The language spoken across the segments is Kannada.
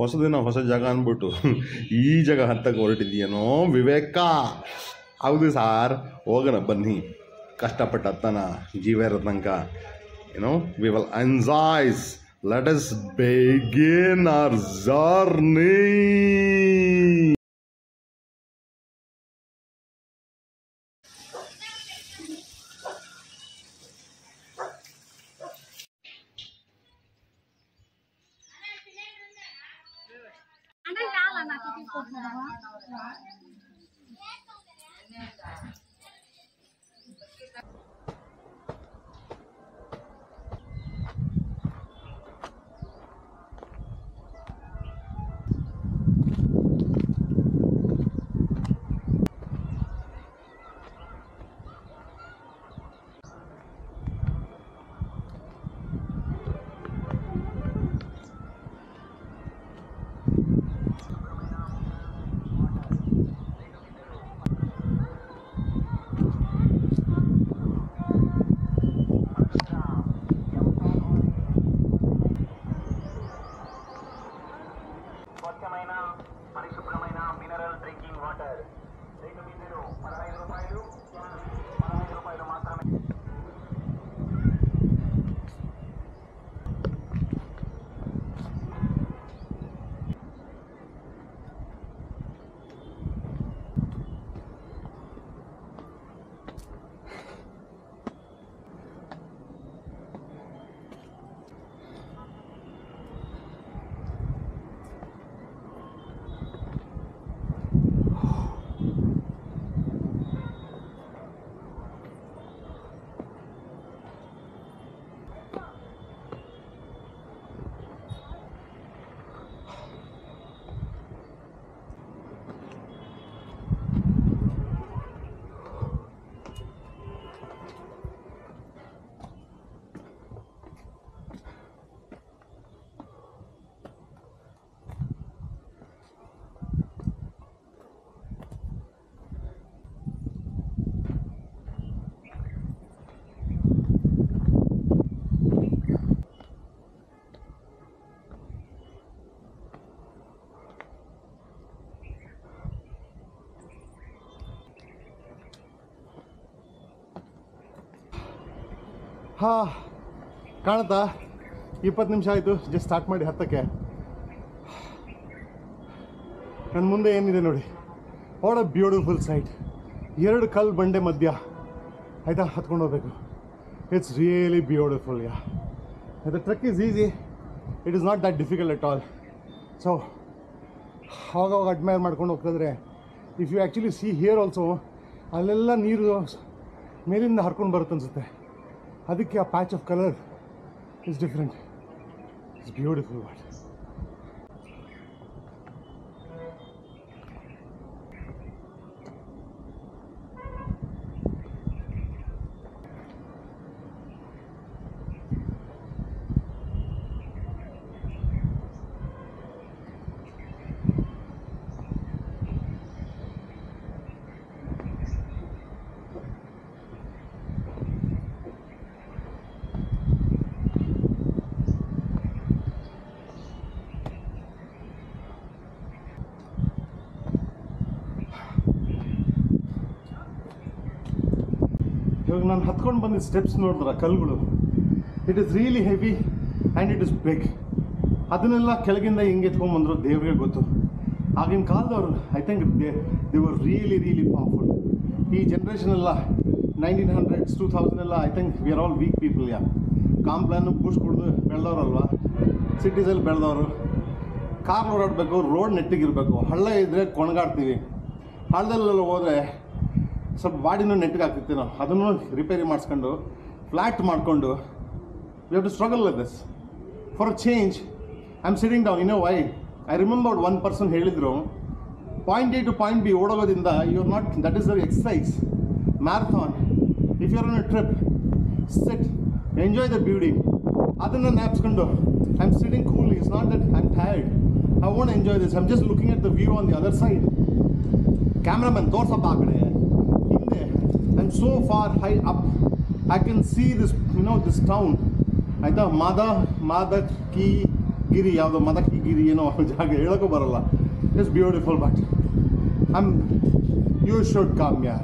ಹೊಸದಿನ ಹೊಸ ಜಾಗ ಅಂದ್ಬಿಟ್ಟು ಈ ಜಾಗ ಹತ್ತಕ್ಕೆ ಹೊರಟಿದೆಯೇನೋ ವಿವೇಕ. ಹೌದು ಸಾರ್, ಹೋಗೋಣ ಬನ್ನಿ. ಕಷ್ಟಪಟ್ಟು ಹತ್ತನ ಜೀವ ಇರೋ ತನಕ. We will enjoys. Let us begin our journey. పరిశుభ్రమైన mineral drinking water rate metre ₹15, ₹15 మాత్రమే. ಹಾಂ, ಕಾಣುತ್ತಾ? 20 ನಿಮಿಷ ಆಯಿತು ಜಸ್ಟ್ ಸ್ಟಾರ್ಟ್ ಮಾಡಿ ಹತ್ತಕ್ಕೆ. ನನ್ನ ಮುಂದೆ ಏನಿದೆ ನೋಡಿ, ವಾಟ್ ಅ ಬ್ಯೂಟಿಫುಲ್ ಸೈಟ್. 2 ಕಲ್ಲು ಬಂಡೆ ಮಧ್ಯ ಆಯಿತಾ ಹತ್ಕೊಂಡು ಹೋಗ್ಬೇಕು. It's really beautiful. The trek is easy, it is not that difficult at all. So ಆವಾಗ ಅಡ್ಮೈರ್ ಮಾಡ್ಕೊಂಡು ಹೋಗ್ತಿದ್ರೆ, if you actually see here also, ಅಲ್ಲೆಲ್ಲ ನೀರು ಮೇಲಿಂದ ಹರ್ಕೊಂಡು ಬರುತ್ತೆ ಅನಿಸುತ್ತೆ. ಅದಕ್ಕೆ ಆ patch of colour is different. It's beautiful. ಇವಾಗ ನಾನು ಹತ್ಕೊಂಡು ಬಂದಿದ್ದ ಸ್ಟೆಪ್ಸ್ ನೋಡಿದ್ರೆ ಕಲ್ಲುಗಳು, it is really heavy and it is big. ಅದನ್ನೆಲ್ಲ ಕೆಳಗಿಂದ ಹೆಂಗೆ ಎತ್ಕೊಂಡ್ಬಂದ್ರು ದೇವ್ರಿಗೆ ಗೊತ್ತು. ಆಗಿನ ಕಾಲದವರು I think they were really powerful. ಈ ಜನ್ರೇಷನ್ ಎಲ್ಲ 1900s 2000 ಎಲ್ಲ I think we are all weak people. Complan ಬುಷ್ ಕುಡಿದು ಬೆಳೆದವ್ರಲ್ವ, ಸಿಟೀಸಲ್ಲಿ ಬೆಳೆದವರು. ಕಾರ್ ಓಡಾಡಬೇಕು, ರೋಡ್ ನೆಟ್ಟಿಗಿರಬೇಕು. ಹಳ್ಳ ಇದ್ದರೆ ಕೊಣಗಾಡ್ತೀವಿ. ಹಳ್ಳದಲ್ಲೆಲ್ಲ ಹೋದರೆ ಸ್ವಲ್ಪ ಬಾಡಿನೂ ನೆಟ್ಟಿಗೆ ಆಗ್ತಿತ್ತು. ನಾವು ಅದನ್ನು ರಿಪೇರಿ ಮಾಡಿಸ್ಕೊಂಡು ಫ್ಲ್ಯಾಟ್ ಮಾಡಿಕೊಂಡು we have to struggle with this. For a change I am sitting down. Why I remembered one person ಹೇಳಿದರು, point A to point B ಓಡೋಗೋದ್ರಿಂದ you are not, that is the exercise marathon. If you are on a trip, sit, enjoy the beauty. ಅದನ್ನು ನ್ಯಾಪ್ಸ್ಕೊಂಡು I am sitting cool. It's not that I am tired, I want enjoy this. I am just looking at the view on the other side. Cameraman ತೋರ್ಸಪ್ಪ ಆ ಕಡೆ ಹಿಂದೆ. I am so far high up, I can see this this town. ಆಯಿತಾ, ಮಾದಕಿಗಿರಿ, ಯಾವುದೋ ಮದಕಿಗಿರಿ ಇದು ಏನೋ ಜಾಗ ಹೇಳೋಕ್ಕೂ ಬರಲ್ಲ. It's beautiful but you should come here.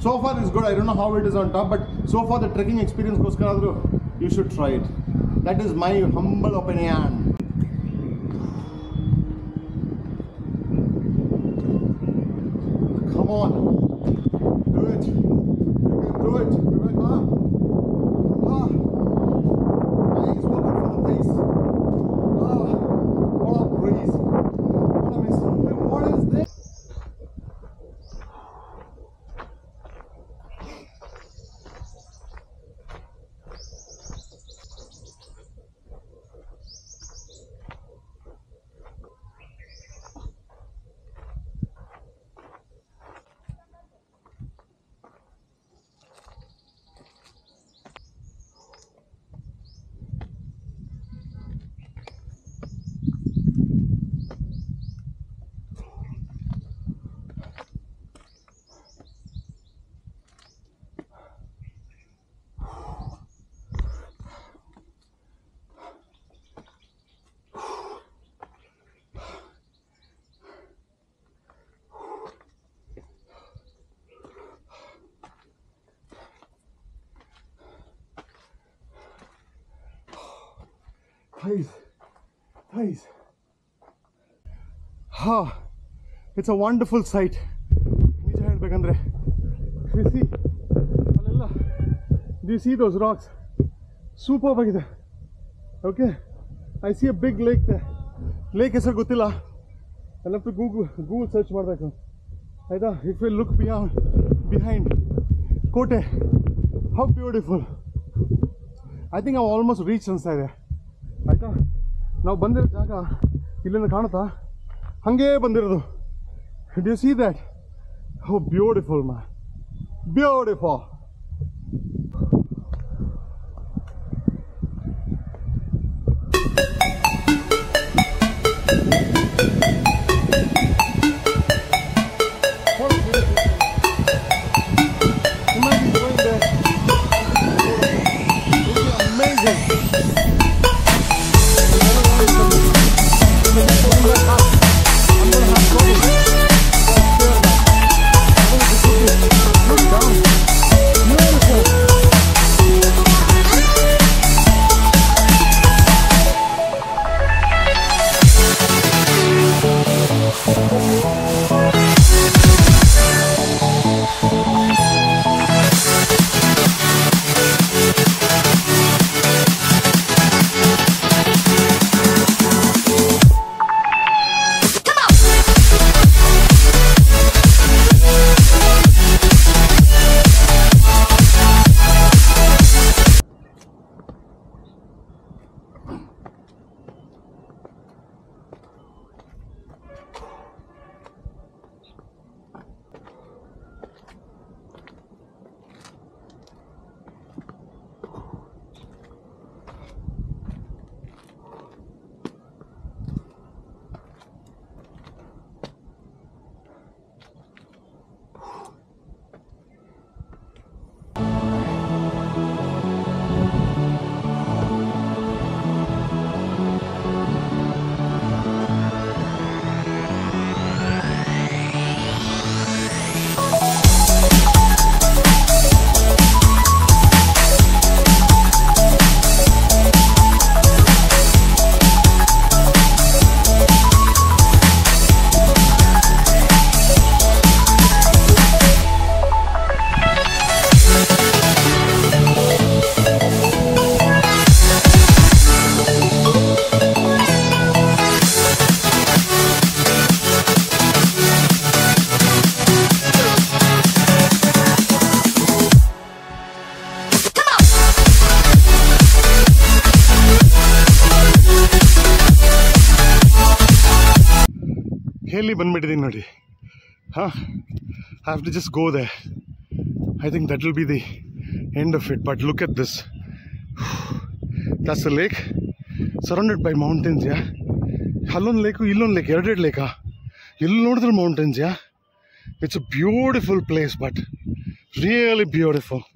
So far it's good. I don't know how it is on top, but so far the trekking experience goes kadru, you should try it. That is my humble opinion. Come on, do it. You can do it. Viveka. Nice working for the taste. What a breeze. What a miss. What is this? Guys. It's a wonderful sight. ನಿಜ ಹೇಳ್ಬೇಕಂದ್ರೆ, do you see those rocks? Superb ಆಗಿದೆ. Okay, I see a big lake there. Lake ಹೆಸರು ಗೊತ್ತಿಲ್ಲ. I'll have to Google search ಮಾಡಬೇಕು. ಆಯ್ತಾ? If you look behind ಕೋಟೆ, how beautiful. I think I've almost reached ಅನ್ಸ್ತಾ ಇದೆ. ಆಯಿತಾ, ನಾವು ಬಂದಿರೋ ಜಾಗ ಇಲ್ಲಿಂದ ಕಾಣುತ್ತಾ, ಹಾಗೇ ಬಂದಿರೋದು. Do U see that? How beautiful man, beautiful. ಎಲ್ಲಿ ಬಂದ್ಬಿಟ್ಟಿದ್ದೀನಿ ನೋಡಿ. I have to just go there. I think that will be the end of it. But look at this. That's the lake surrounded by mountains. Yeah, ಅಲ್ಲೊಂದು ಲೇಕು ಇಲ್ಲೊಂದು ಲೇಕ್, ಎರಡೆರಡು ಲೇಕಾ, ಎಲ್ಲಿ ನೋಡಿದ್ರು mountains. Yeah, it's a beautiful place, but really beautiful.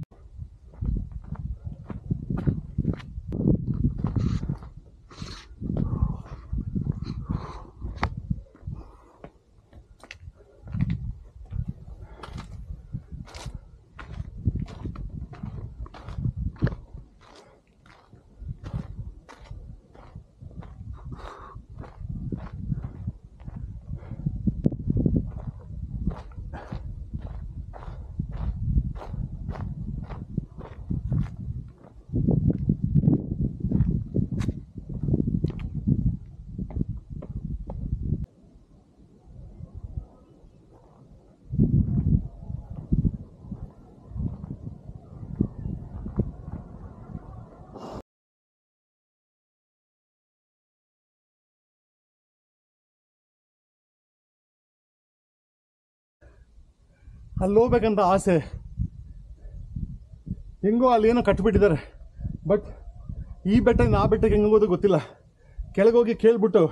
ಅಲ್ಲಿ ಹೋಗ್ಬೇಕಂತ ಆಸೆ. ಹೆಂಗೋ ಅಲ್ಲಿ ಏನೋ ಕಟ್ಬಿಟ್ಟಿದ್ದಾರೆ, ಬಟ್ ಈ ಬೆಟ್ಟದಿಂದ ಆ ಬೆಟ್ಟಕ್ಕೆ ಹೆಂಗೆ ಹೋಗೋದು ಗೊತ್ತಿಲ್ಲ. ಕೆಳಗೋಗಿ ಕೇಳ್ಬಿಟ್ಟು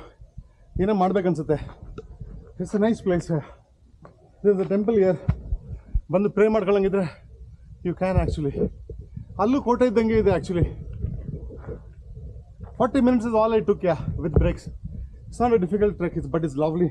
ಏನೋ ಮಾಡ್ಬೇಕನ್ಸುತ್ತೆ. It's a nice place. This is a temple here. ಬಂದು ಪ್ರೇ ಮಾಡ್ಕೊಳ್ಳಂಗಿದ್ರೆ ಯು ಕ್ಯಾನ್ ಆ್ಯಕ್ಚುಲಿ. ಅಲ್ಲೂ ಕೋಟೆ ಇದ್ದಂಗೆ ಇದೆ actually. 40 minutes is all I took, yeah, with breaks. It's not a difficult trek, but it's lovely.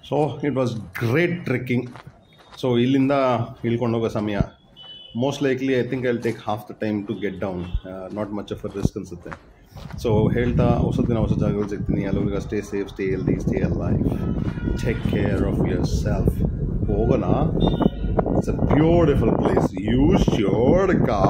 So it was great trekking. So ಇಲ್ಲಿಂದ ಇಳ್ಕೊಂಡು ಹೋಗೋ ಸಮಯ most likely I think I will take half the time to get down. Not much of a risk ಅನಿಸುತ್ತೆ. ಸೊ ಹೇಳ್ತಾ ಹೊಸ ದಿನ ಹೊಸ ಜಾಗಗಳು ಸಿಗ್ತೀನಿ. ಅಲ್ಲಿವರೆಗೆ stay safe, stay healthy, stay alive, take care of yourself. ಹೋಗೋಣ. It's a beautiful place. You should ಕಾ